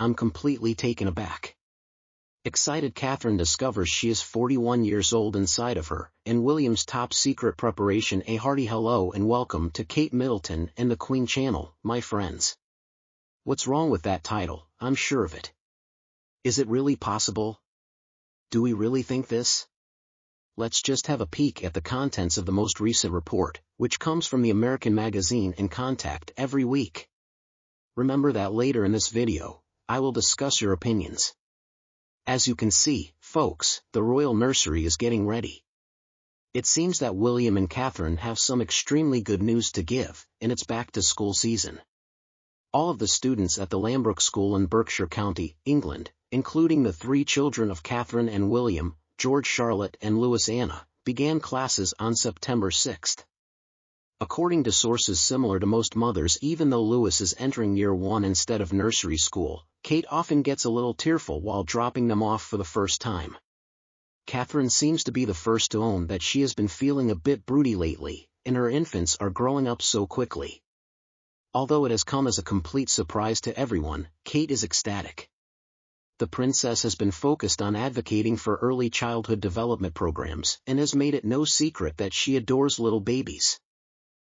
I'm completely taken aback. Excited Catherine discovers she is 41 years old inside of her, and William's top-secret preparation. A hearty hello and welcome to Kate Middleton and the Queen Channel, my friends. What's wrong with that title? I'm sure of it. Is it really possible? Do we really think this? Let's just have a peek at the contents of the most recent report, which comes from the American magazine and Contact every week. Remember that later in this video, I will discuss your opinions. As you can see, folks, the royal nursery is getting ready. It seems that William and Catherine have some extremely good news to give, and it's back to school season. All of the students at the Lambrook School in Berkshire County, England, including the 3 children of Catherine and William, George Charlotte and Louis Anna, began classes on September 6. According to sources similar to most mothers, even though Louis is entering year 1 instead of nursery school, Kate often gets a little tearful while dropping them off for the first time. Catherine seems to be the first to own that she has been feeling a bit broody lately, and her infants are growing up so quickly. Although it has come as a complete surprise to everyone, Kate is ecstatic. The princess has been focused on advocating for early childhood development programs and has made it no secret that she adores little babies.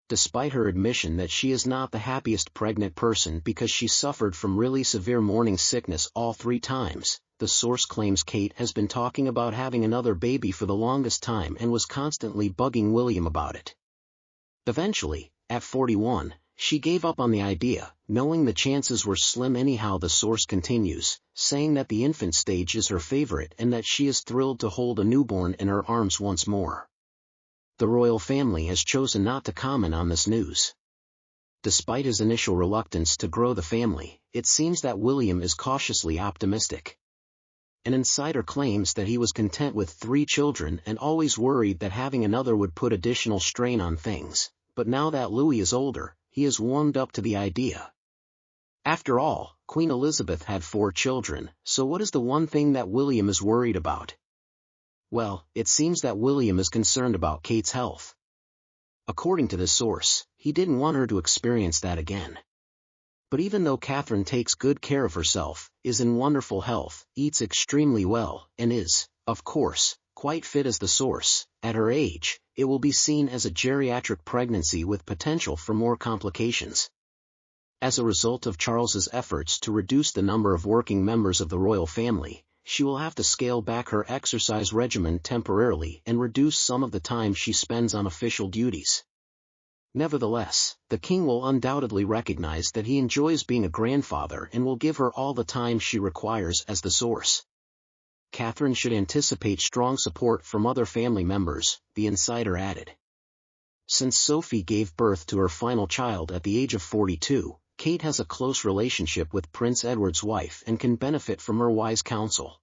Despite her admission that she is not the happiest pregnant person because she suffered from really severe morning sickness all 3 times, the source claims Kate has been talking about having another baby for the longest time and was constantly bugging William about it. Eventually, at 41, she gave up on the idea, knowing the chances were slim anyhow. The source continues, saying that the infant stage is her favorite and that she is thrilled to hold a newborn in her arms once more. The royal family has chosen not to comment on this news. Despite his initial reluctance to grow the family, it seems that William is cautiously optimistic. An insider claims that he was content with 3 children and always worried that having another would put additional strain on things, but now that Louis is older, he is warmed up to the idea. After all, Queen Elizabeth had 4 children, so what is the one thing that William is worried about? Well, it seems that William is concerned about Kate's health. According to this source, he didn't want her to experience that again. But even though Catherine takes good care of herself, is in wonderful health, eats extremely well, and is, of course, quite fit as the source, at her age, it will be seen as a geriatric pregnancy with potential for more complications. As a result of Charles's efforts to reduce the number of working members of the royal family, she will have to scale back her exercise regimen temporarily and reduce some of the time she spends on official duties. Nevertheless, the king will undoubtedly recognize that he enjoys being a grandfather and will give her all the time she requires as the source. Catherine should anticipate strong support from other family members, the insider added. Since Sophie gave birth to her final child at the age of 42, Kate has a close relationship with Prince Edward's wife and can benefit from her wise counsel.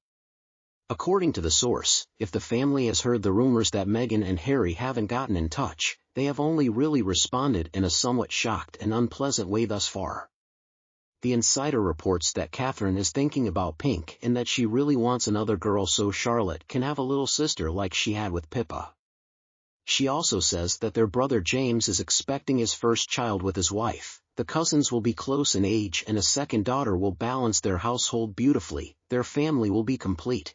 According to the source, if the family has heard the rumors that Meghan and Harry haven't gotten in touch, they have only really responded in a somewhat shocked and unpleasant way thus far. The insider reports that Catherine is thinking about Pink and that she really wants another girl so Charlotte can have a little sister like she had with Pippa. She also says that their brother James is expecting his first child with his wife. The cousins will be close in age and a second daughter will balance their household beautifully. Their family will be complete.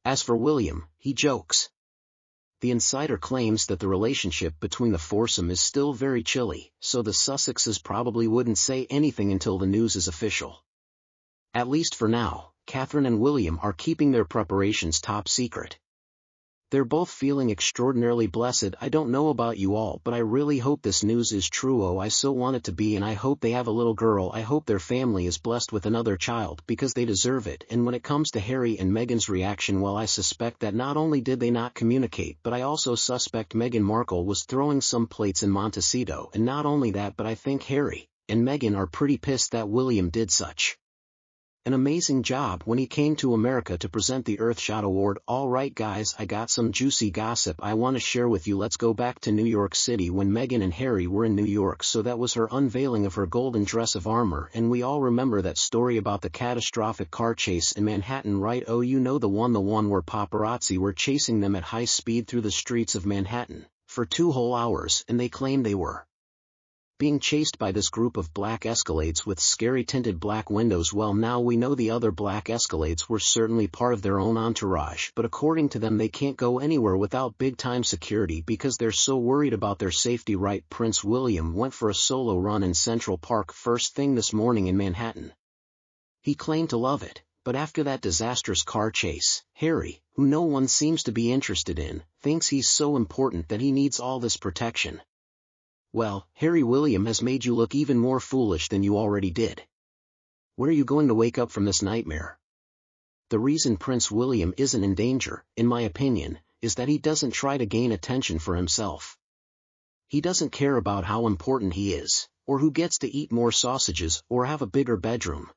As for William, he jokes. The insider claims that the relationship between the foursome is still very chilly, so the Sussexes probably wouldn't say anything until the news is official. At least for now, Catherine and William are keeping their preparations top secret. They're both feeling extraordinarily blessed. I don't know about you all, but I really hope this news is true. Oh, I so want it to be, and I hope they have a little girl. I hope their family is blessed with another child because they deserve it. And when it comes to Harry and Meghan's reaction, well, I suspect that not only did they not communicate, but I also suspect Meghan Markle was throwing some plates in Montecito. And not only that, but I think Harry and Meghan are pretty pissed that William did such an amazing job when he came to America to present the Earthshot Award. Alright guys, I got some juicy gossip I want to share with you. Let's go back to New York City when Meghan and Harry were in New York. So that was her unveiling of her golden dress of armor, and we all remember that story about the catastrophic car chase in Manhattan, right? Oh, you know, the one where paparazzi were chasing them at high speed through the streets of Manhattan for 2 whole hours, and they claimed they were being chased by this group of black Escalades with scary tinted black windows. Well, now we know the other black Escalades were certainly part of their own entourage, but according to them they can't go anywhere without big-time security because they're so worried about their safety. Right, Prince William went for a solo run in Central Park first thing this morning in Manhattan. He claimed to love it, but after that disastrous car chase, Harry, who no one seems to be interested in, thinks he's so important that he needs all this protection. Well, Harry, William has made you look even more foolish than you already did. When are you going to wake up from this nightmare? The reason Prince William isn't in danger, in my opinion, is that he doesn't try to gain attention for himself. He doesn't care about how important he is, or who gets to eat more sausages or have a bigger bedroom.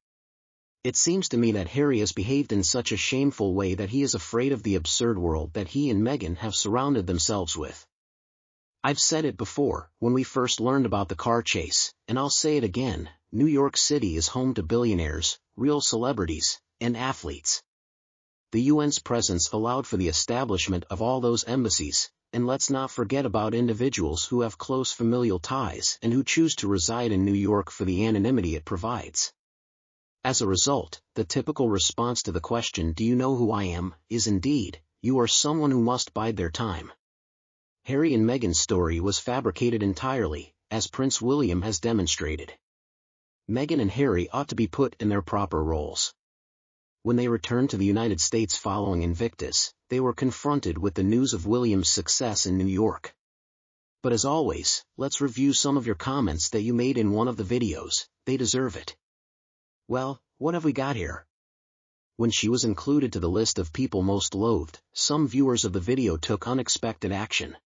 It seems to me that Harry has behaved in such a shameful way that he is afraid of the absurd world that he and Meghan have surrounded themselves with. I've said it before, when we first learned about the car chase, and I'll say it again, New York City is home to billionaires, real celebrities, and athletes. The UN's presence allowed for the establishment of all those embassies, and let's not forget about individuals who have close familial ties and who choose to reside in New York for the anonymity it provides. As a result, the typical response to the question, "Do you know who I am?" is indeed, "You are someone who must bide their time." Harry and Meghan's story was fabricated entirely, as Prince William has demonstrated. Meghan and Harry ought to be put in their proper roles. When they returned to the United States following Invictus, they were confronted with the news of William's success in New York. But as always, let's review some of your comments that you made in one of the videos. They deserve it. Well, what have we got here? When she was included to the list of people most loathed, some viewers of the video took unexpected action.